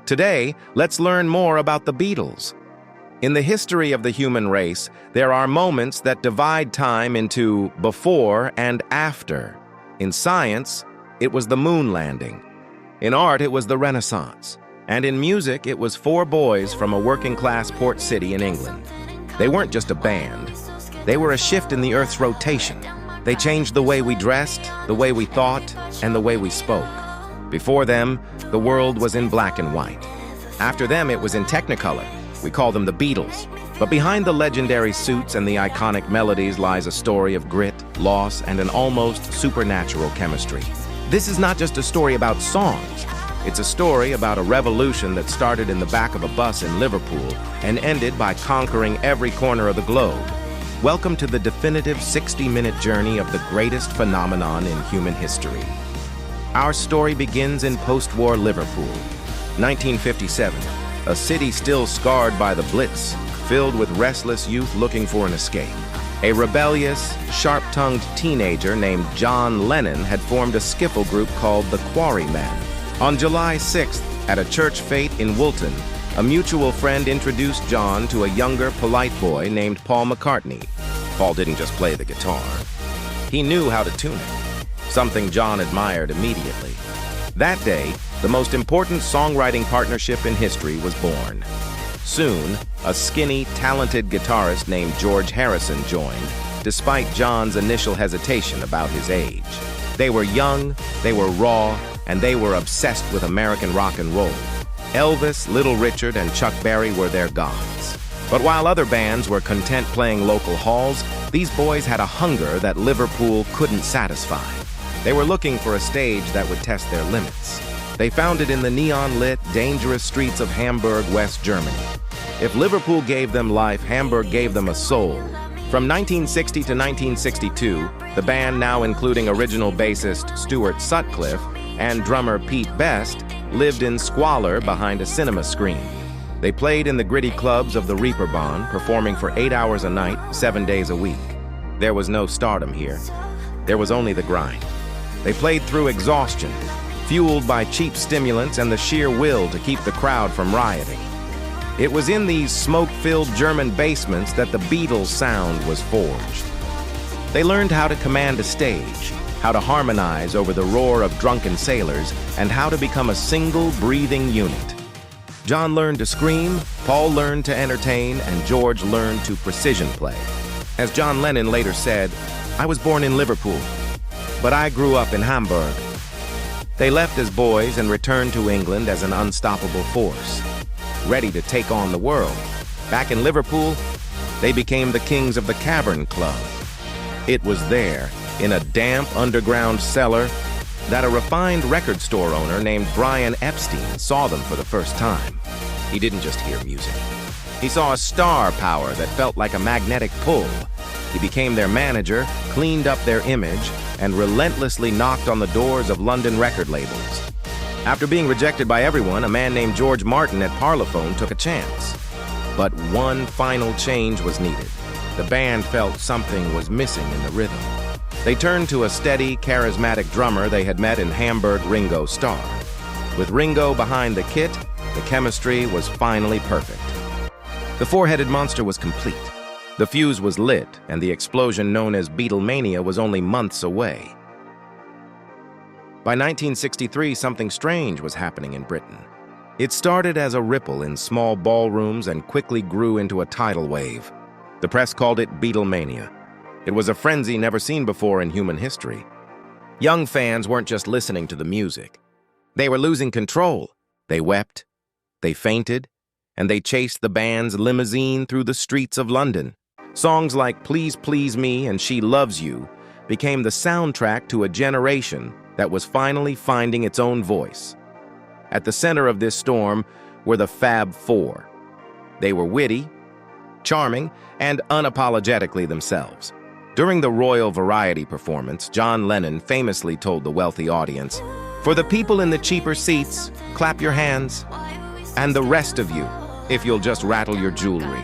Today, let's learn more about the Beatles. In the history of the human race, there are moments that divide time into before and after. In science, it was the moon landing. In art, it was the Renaissance. And in music, it was four boys from a working-class port city in England. They weren't just a band. They were a shift in the Earth's rotation. They changed the way we dressed, the way we thought, and the way we spoke. Before them, the world was in black and white. After them, it was in Technicolor. We call them the Beatles. But behind the legendary suits and the iconic melodies lies a story of grit, loss, and an almost supernatural chemistry. This is not just a story about songs. It's a story about a revolution that started in the back of a bus in Liverpool and ended by conquering every corner of the globe. Welcome to the definitive 60-minute journey of the greatest phenomenon in human history. Our story begins in post-war Liverpool, 1957, a city still scarred by the Blitz, filled with restless youth looking for an escape. A rebellious, sharp-tongued teenager named John Lennon had formed a skiffle group called the Quarrymen. On July 6th, at a church fete in Woolton, a mutual friend introduced John to a younger, polite boy named Paul McCartney. Paul didn't just play the guitar. He knew how to tune it, something John admired immediately. That day, the most important songwriting partnership in history was born. Soon, a skinny, talented guitarist named George Harrison joined, despite John's initial hesitation about his age. They were young, they were raw, and they were obsessed with American rock and roll. Elvis, Little Richard, and Chuck Berry were their gods. But while other bands were content playing local halls, these boys had a hunger that Liverpool couldn't satisfy. They were looking for a stage that would test their limits. They found it in the neon-lit, dangerous streets of Hamburg, West Germany. If Liverpool gave them life, Hamburg gave them a soul. From 1960 to 1962, the band, now including original bassist Stuart Sutcliffe and drummer Pete Best, lived in squalor behind a cinema screen. They played in the gritty clubs of the Reeperbahn, performing for 8 hours a night, 7 days a week. There was no stardom here. There was only the grind. They played through exhaustion, fueled by cheap stimulants and the sheer will to keep the crowd from rioting. It was in these smoke-filled German basements that the Beatles' sound was forged. They learned how to command a stage, how to harmonize over the roar of drunken sailors, and how to become a single, breathing unit. John learned to scream, Paul learned to entertain, and George learned to precision play. As John Lennon later said, "I was born in Liverpool, but I grew up in Hamburg." They left as boys and returned to England as an unstoppable force, ready to take on the world. Back in Liverpool, they became the kings of the Cavern Club. It was there, in a damp underground cellar, that a refined record store owner named Brian Epstein saw them for the first time. He didn't just hear music. He saw a star power that felt like a magnetic pull. He became their manager, cleaned up their image, and relentlessly knocked on the doors of London record labels. After being rejected by everyone, a man named George Martin at Parlophone took a chance. But one final change was needed. The band felt something was missing in the rhythm. They turned to a steady, charismatic drummer they had met in Hamburg, Ringo Starr. With Ringo behind the kit, the chemistry was finally perfect. The four-headed monster was complete. The fuse was lit, and the explosion known as Beatlemania was only months away. By 1963, something strange was happening in Britain. It started as a ripple in small ballrooms and quickly grew into a tidal wave. The press called it Beatlemania. It was a frenzy never seen before in human history. Young fans weren't just listening to the music. They were losing control. They wept, they fainted, and they chased the band's limousine through the streets of London. Songs like Please Please Me and She Loves You became the soundtrack to a generation that was finally finding its own voice. At the center of this storm were the Fab Four. They were witty, charming, and unapologetically themselves. During the Royal Variety performance, John Lennon famously told the wealthy audience, "For the people in the cheaper seats, clap your hands, and the rest of you, if you'll just rattle your jewelry."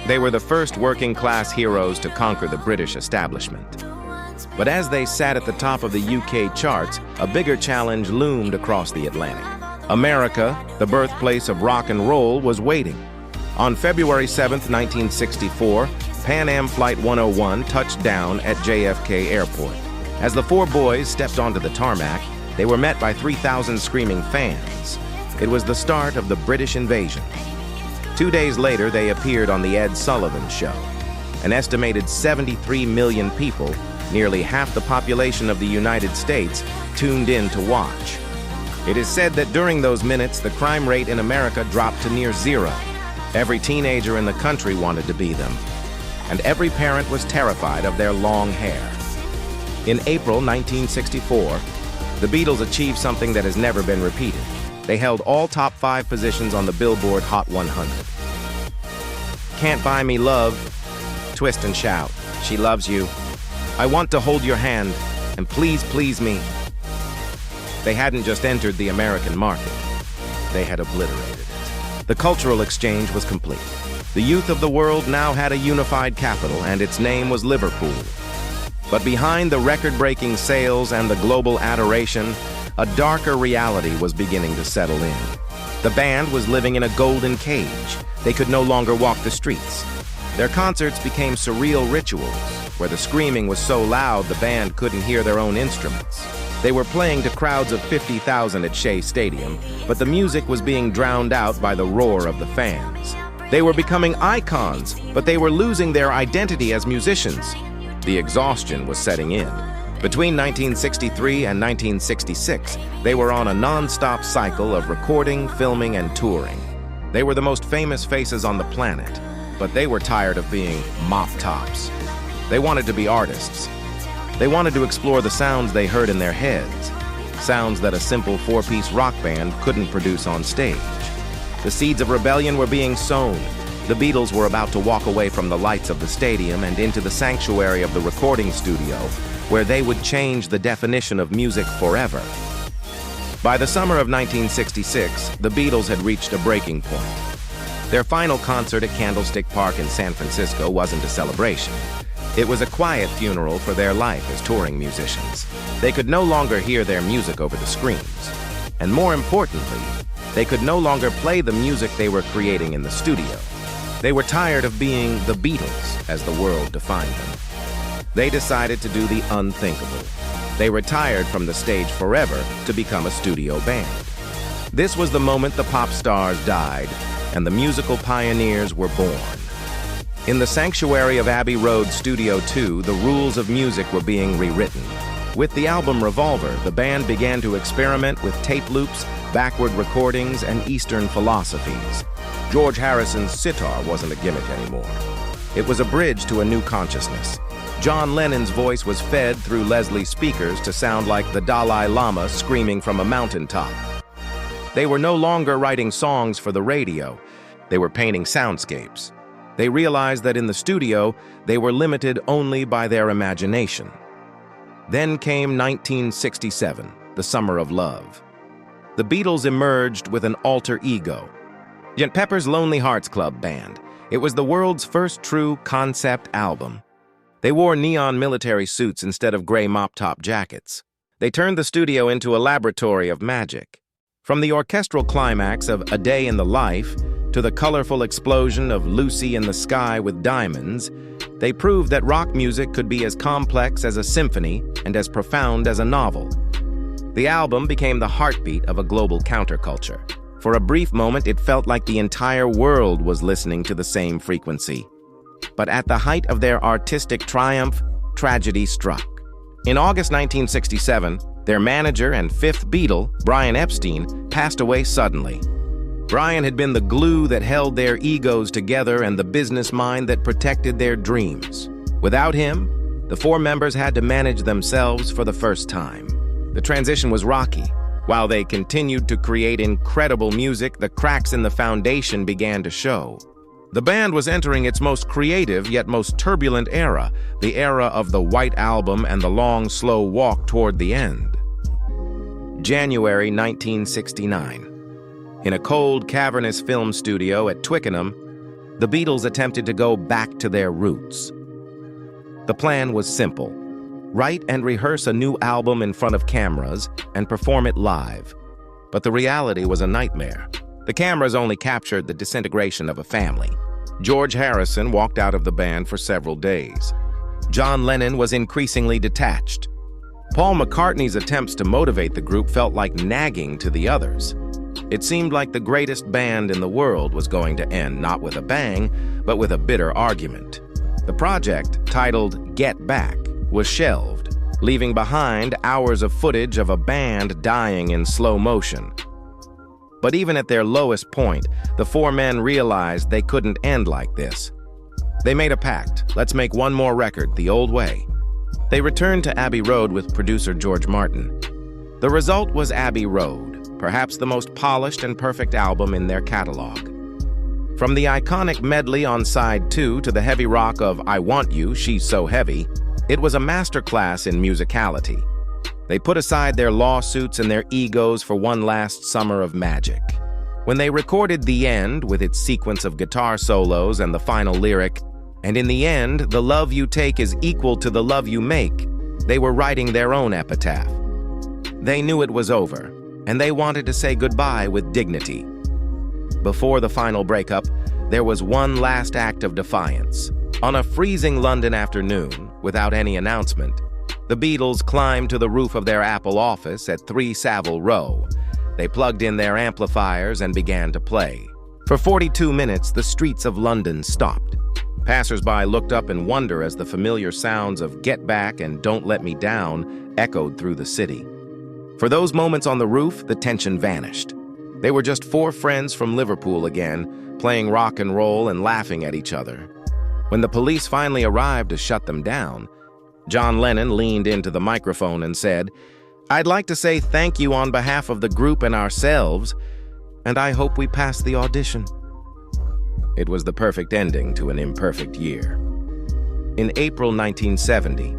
They were the first working-class heroes to conquer the British establishment. But as they sat at the top of the UK charts, a bigger challenge loomed across the Atlantic. America, the birthplace of rock and roll, was waiting. On February 7, 1964, Pan Am Flight 101 touched down at JFK Airport. As the four boys stepped onto the tarmac, they were met by 3,000 screaming fans. It was the start of the British invasion. 2 days later, they appeared on The Ed Sullivan Show. An estimated 73 million people, nearly half the population of the United States, tuned in to watch. It is said that during those minutes, the crime rate in America dropped to near zero. Every teenager in the country wanted to be them, and every parent was terrified of their long hair. In April 1964, the Beatles achieved something that has never been repeated. They held all top 5 positions on the Billboard Hot 100. Can't Buy Me Love, Twist and Shout, She Loves You, I Want to Hold Your Hand, and Please Please Me. They hadn't just entered the American market, they had obliterated it. The cultural exchange was complete. The youth of the world now had a unified capital, and its name was Liverpool. But behind the record-breaking sales and the global adoration, a darker reality was beginning to settle in. The band was living in a golden cage. They could no longer walk the streets. Their concerts became surreal rituals, where the screaming was so loud the band couldn't hear their own instruments. They were playing to crowds of 50,000 at Shea Stadium, but the music was being drowned out by the roar of the fans. They were becoming icons, but they were losing their identity as musicians. The exhaustion was setting in. Between 1963 and 1966, they were on a non-stop cycle of recording, filming, and touring. They were the most famous faces on the planet, but they were tired of being mop tops. They wanted to be artists. They wanted to explore the sounds they heard in their heads, sounds that a simple 4-piece rock band couldn't produce on stage. The seeds of rebellion were being sown. The Beatles were about to walk away from the lights of the stadium and into the sanctuary of the recording studio, where they would change the definition of music forever. By the summer of 1966, the Beatles had reached a breaking point. Their final concert at Candlestick Park in San Francisco wasn't a celebration. It was a quiet funeral for their life as touring musicians. They could no longer hear their music over the screens. And more importantly, they could no longer play the music they were creating in the studio. They were tired of being the Beatles, as the world defined them. They decided to do the unthinkable. They retired from the stage forever to become a studio band. This was the moment the pop stars died, and the musical pioneers were born. In the sanctuary of Abbey Road Studio 2, the rules of music were being rewritten. With the album Revolver, the band began to experiment with tape loops, backward recordings, and Eastern philosophies. George Harrison's sitar wasn't a gimmick anymore. It was a bridge to a new consciousness. John Lennon's voice was fed through Leslie speakers to sound like the Dalai Lama screaming from a mountaintop. They were no longer writing songs for the radio. They were painting soundscapes. They realized that in the studio, they were limited only by their imagination. Then came 1967, the summer of love. The Beatles emerged with an alter ego. St. Pepper's Lonely Hearts Club Band. It was the world's first true concept album. They wore neon military suits instead of gray mop-top jackets. They turned the studio into a laboratory of magic. From the orchestral climax of A Day in the Life to the colorful explosion of Lucy in the Sky with Diamonds, they proved that rock music could be as complex as a symphony and as profound as a novel. The album became the heartbeat of a global counterculture. For a brief moment, it felt like the entire world was listening to the same frequency. But at the height of their artistic triumph, tragedy struck. In August 1967, their manager and fifth Beatle, Brian Epstein, passed away suddenly. Brian had been the glue that held their egos together and the business mind that protected their dreams. Without him, the four members had to manage themselves for the first time. The transition was rocky. While they continued to create incredible music, the cracks in the foundation began to show. The band was entering its most creative yet most turbulent era, the era of the White Album and the long, slow walk toward the end. January 1969. In a cold, cavernous film studio at Twickenham, the Beatles attempted to go back to their roots. The plan was simple: write and rehearse a new album in front of cameras and perform it live. But the reality was a nightmare. The cameras only captured the disintegration of a family. George Harrison walked out of the band for several days. John Lennon was increasingly detached. Paul McCartney's attempts to motivate the group felt like nagging to the others. It seemed like the greatest band in the world was going to end not with a bang, but with a bitter argument. The project, titled Get Back, was shelved, leaving behind hours of footage of a band dying in slow motion. But even at their lowest point, the four men realized they couldn't end like this. They made a pact. Let's make one more record the old way. They returned to Abbey Road with producer George Martin. The result was Abbey Road, perhaps the most polished and perfect album in their catalog. From the iconic medley on side 2 to the heavy rock of I Want You, She's So Heavy, it was a masterclass in musicality. They put aside their lawsuits and their egos for one last summer of magic. When they recorded The End with its sequence of guitar solos and the final lyric, "And in the end, the love you take is equal to the love you make," they were writing their own epitaph. They knew it was over, and they wanted to say goodbye with dignity. Before the final breakup, there was one last act of defiance. On a freezing London afternoon, without any announcement, the Beatles climbed to the roof of their Apple office at 3 Savile Row. They plugged in their amplifiers and began to play. For 42 minutes, the streets of London stopped. Passers-by looked up in wonder as the familiar sounds of Get Back and Don't Let Me Down echoed through the city. For those moments on the roof, the tension vanished. They were just 4 friends from Liverpool again, playing rock and roll and laughing at each other. When the police finally arrived to shut them down, John Lennon leaned into the microphone and said, "I'd like to say thank you on behalf of the group and ourselves, and I hope we pass the audition." It was the perfect ending to an imperfect year. In April 1970,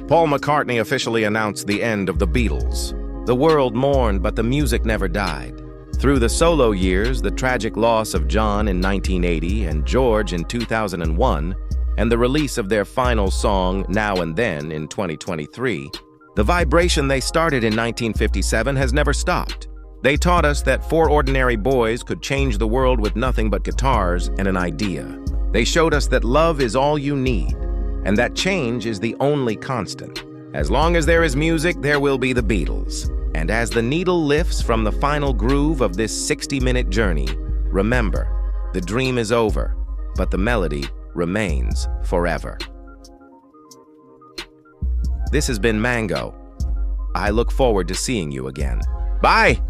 Paul McCartney officially announced the end of the Beatles. The world mourned, but the music never died. Through the solo years, the tragic loss of John in 1980 and George in 2001, and the release of their final song, Now and Then, in 2023, the vibration they started in 1957 has never stopped. They taught us that 4 ordinary boys could change the world with nothing but guitars and an idea. They showed us that love is all you need, and that change is the only constant. As long as there is music, there will be the Beatles. And as the needle lifts from the final groove of this 60-minute journey, remember, the dream is over, but the melody remains forever. This has been Mango. I look forward to seeing you again. Bye!